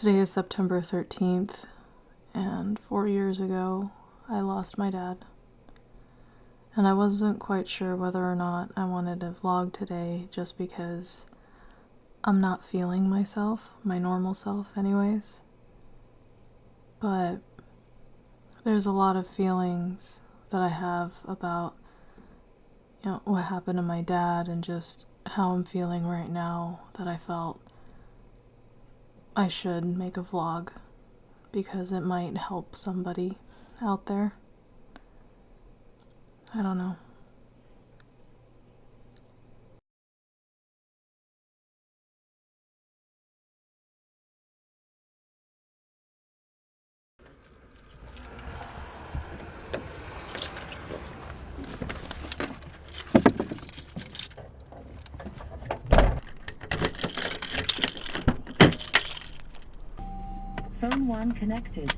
Today is September 13th, and 4 years ago, I lost my dad. And I wasn't quite sure whether or not I wanted to vlog today just because I'm not feeling myself, my normal self anyways. But there's a lot of feelings that I have about, what happened to my dad and just how I'm feeling right now that I felt I should make a vlog because it might help somebody out there. I don't know. Phone 1 connected.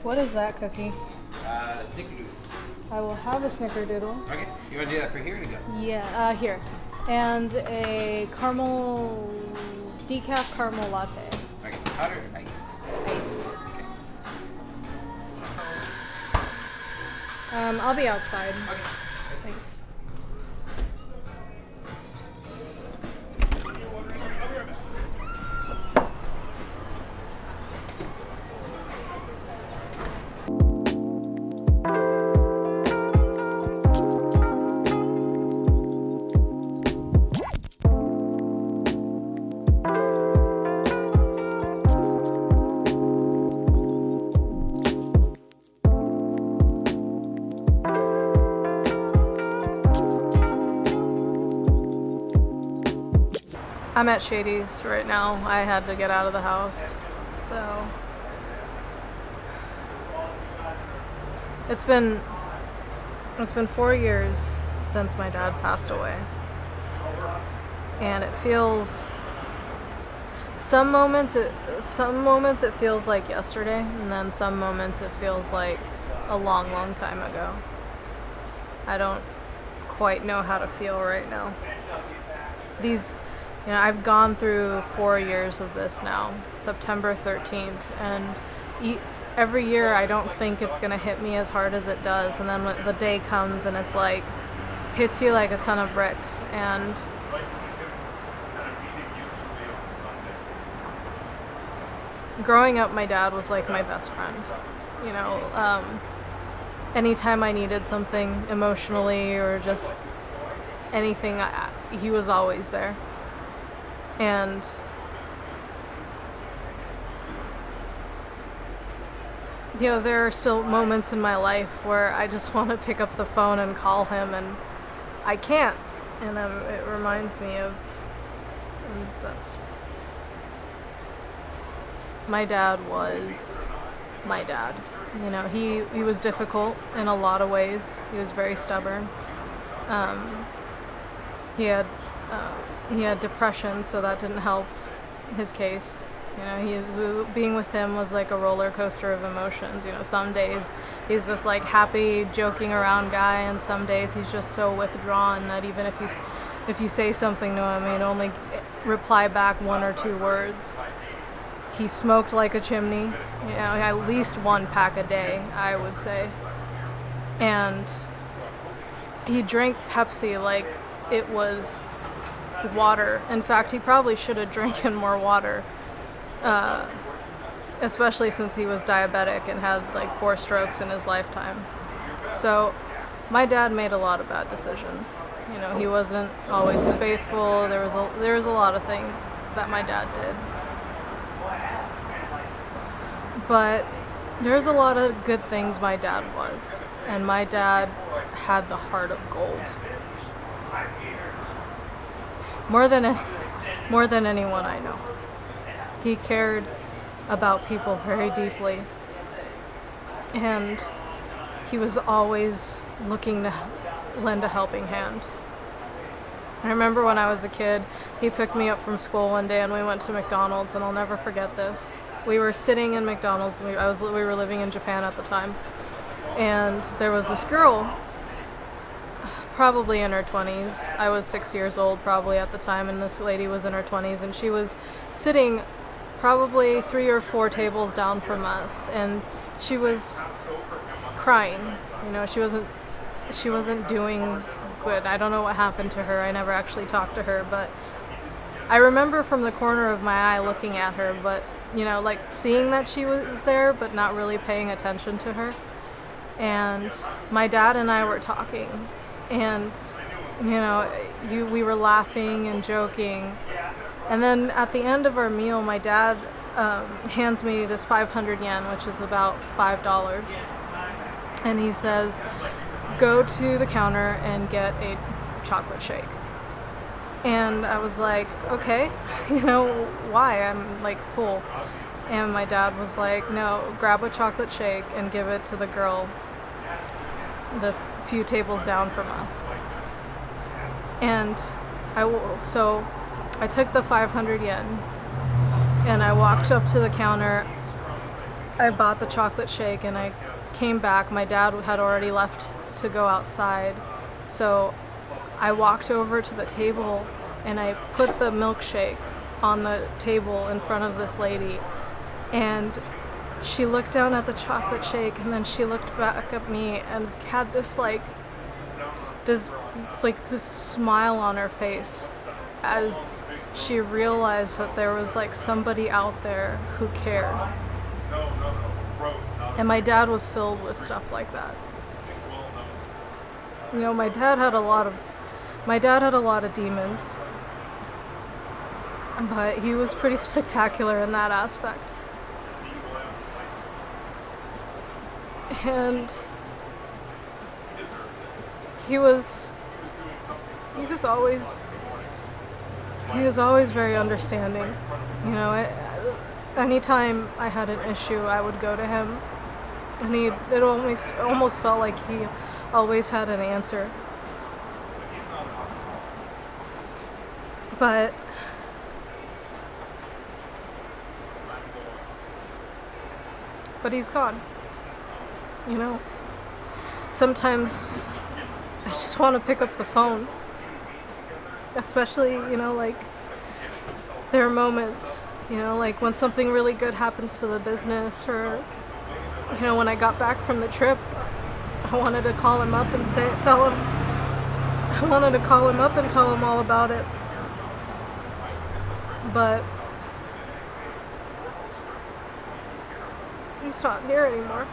What is that cookie? Snickerdoodle. I will have a snickerdoodle. Okay, you want to do that for here or to go? Yeah, here. And a decaf caramel latte. Okay, powder or iced? Iced. Okay. I'll be outside. Okay. Thanks. I'm at Shady's right now. I had to get out of the house, so it's been 4 years since my dad passed away, and it feels some moments it feels like yesterday, and then some moments it feels like a long time ago. I don't quite know how to feel right now. I've gone through 4 years of this now, September 13th, and every year I don't think it's gonna hit me as hard as it does, and then when the day comes and it's like, hits you like a ton of bricks. And growing up, my dad was like my best friend. Anytime I needed something emotionally or just anything, he was always there. And there are still moments in my life where I just want to pick up the phone and call him, and I can't. And it reminds me of my dad was my dad. He was difficult in a lot of ways. He was very stubborn. He had depression, so that didn't help his case. Being with him was like a roller coaster of emotions. Some days he's this like happy, joking around guy, and some days he's just so withdrawn that even if you say something to him, he'd only reply back 1 or 2 words. He smoked like a chimney, at least 1 pack a day, I would say. And he drank Pepsi like it was water. In fact, he probably should have drinking more water, especially since he was diabetic and had like 4 strokes in his lifetime. So my dad made a lot of bad decisions. He wasn't always faithful. There was a lot of things that my dad did, but there's a lot of good things my dad was, and my dad had the heart of gold. More than anyone I know. He cared about people very deeply, and he was always looking to lend a helping hand. I remember when I was a kid, he picked me up from school one day and we went to McDonald's, and I'll never forget this. We were sitting in McDonald's, and we were living in Japan at the time, and there was this girl, probably in her 20s. I was 6 years old probably at the time, and this lady was in her 20s, and she was sitting probably 3 or 4 tables down from us, and she was crying. You know, she wasn't doing good. I don't know what happened to her. I never actually talked to her, but I remember from the corner of my eye looking at her, but, you know, like seeing that she was there, but not really paying attention to her. And my dad and I were talking, and, you know, we were laughing and joking. And then at the end of our meal, my dad hands me this 500 yen, which is about $5. And he says, go to the counter and get a chocolate shake. And I was like, okay, you know, why? I'm like full. And my dad was like, no, grab a chocolate shake and give it to the girl the few tables down from us. And so I took the 500 yen and I walked up to the counter. I bought the chocolate shake and I came back. My dad had already left to go outside, so I walked over to the table and I put the milkshake on the table in front of this lady, and she looked down at the chocolate shake and then she looked back at me and had this smile on her face as she realized that there was like somebody out there who cared. And my dad was filled with stuff like that. You know, my dad had a lot of demons, but he was pretty spectacular in that aspect. And he was always very understanding. You know, anytime I had an issue, I would go to him, and it almost felt like he always had an answer. But he's gone. You know, sometimes I just want to pick up the phone. Especially, you know, like, there are moments, you know, like when something really good happens to the business, or, you know, when I got back from the trip, I wanted to call him up and tell him all about it. But he's not here anymore.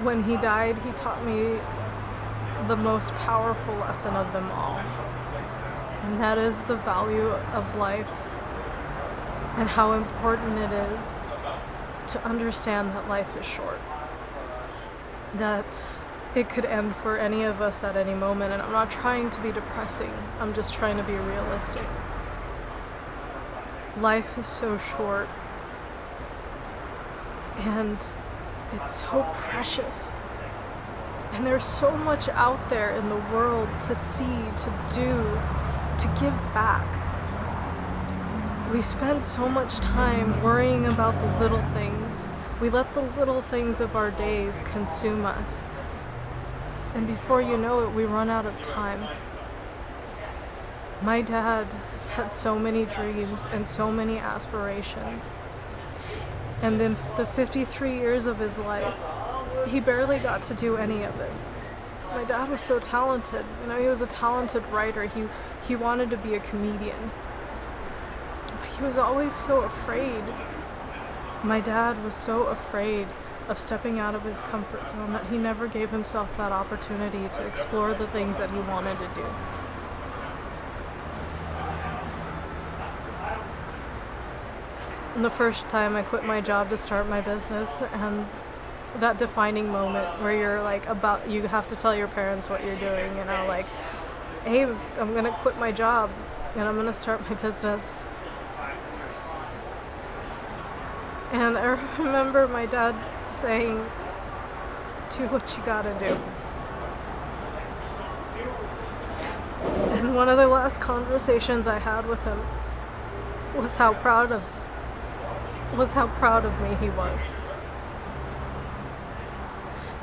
When he died, he taught me the most powerful lesson of them all. And that is the value of life and how important it is to understand that life is short. That it could end for any of us at any moment, and I'm not trying to be depressing, I'm just trying to be realistic. Life is so short, and it's so precious. And there's so much out there in the world to see, to do, to give back. We spend so much time worrying about the little things. We let the little things of our days consume us. And before you know it, we run out of time. My dad had so many dreams and so many aspirations. And in the 53 years of his life, he barely got to do any of it. My dad was so talented. You know, he was a talented writer. He wanted to be a comedian. But he was always so afraid. My dad was so afraid of stepping out of his comfort zone that he never gave himself that opportunity to explore the things that he wanted to do. And the first time I quit my job to start my business, and that defining moment where you're like you have to tell your parents what you're doing, you know, like, hey, I'm gonna quit my job and I'm gonna start my business. And I remember my dad saying, do what you gotta do. And one of the last conversations I had with him was how proud of me he was.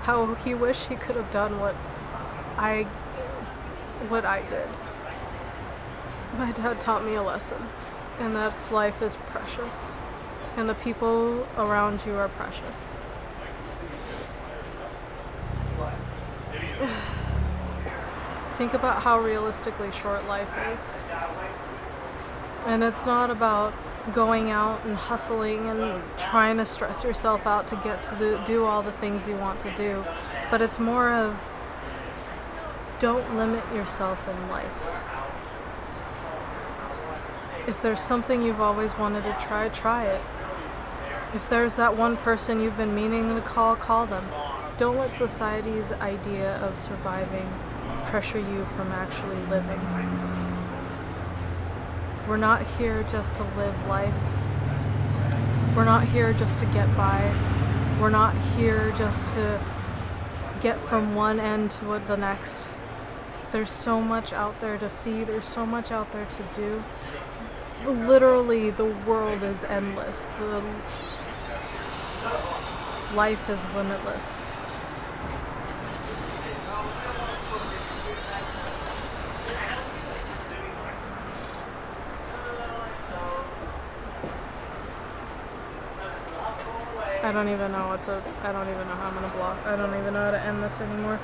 How he wished he could have done what I did. My dad taught me a lesson, and that's life is precious, and the people around you are precious. Think about how realistically short life is. And it's not about going out and hustling and trying to stress yourself out to get to do all the things you want to do, but it's more of don't limit yourself in life. If there's something you've always wanted to try it. If there's that one person you've been meaning to call them. Don't let society's idea of surviving pressure you from actually living. We're not here just to live life. We're not here just to get by. We're not here just to get from one end to the next. There's so much out there to see. There's so much out there to do. Literally, the world is endless. Life is limitless. I don't even know how I'm gonna block. I don't even know how to end this anymore.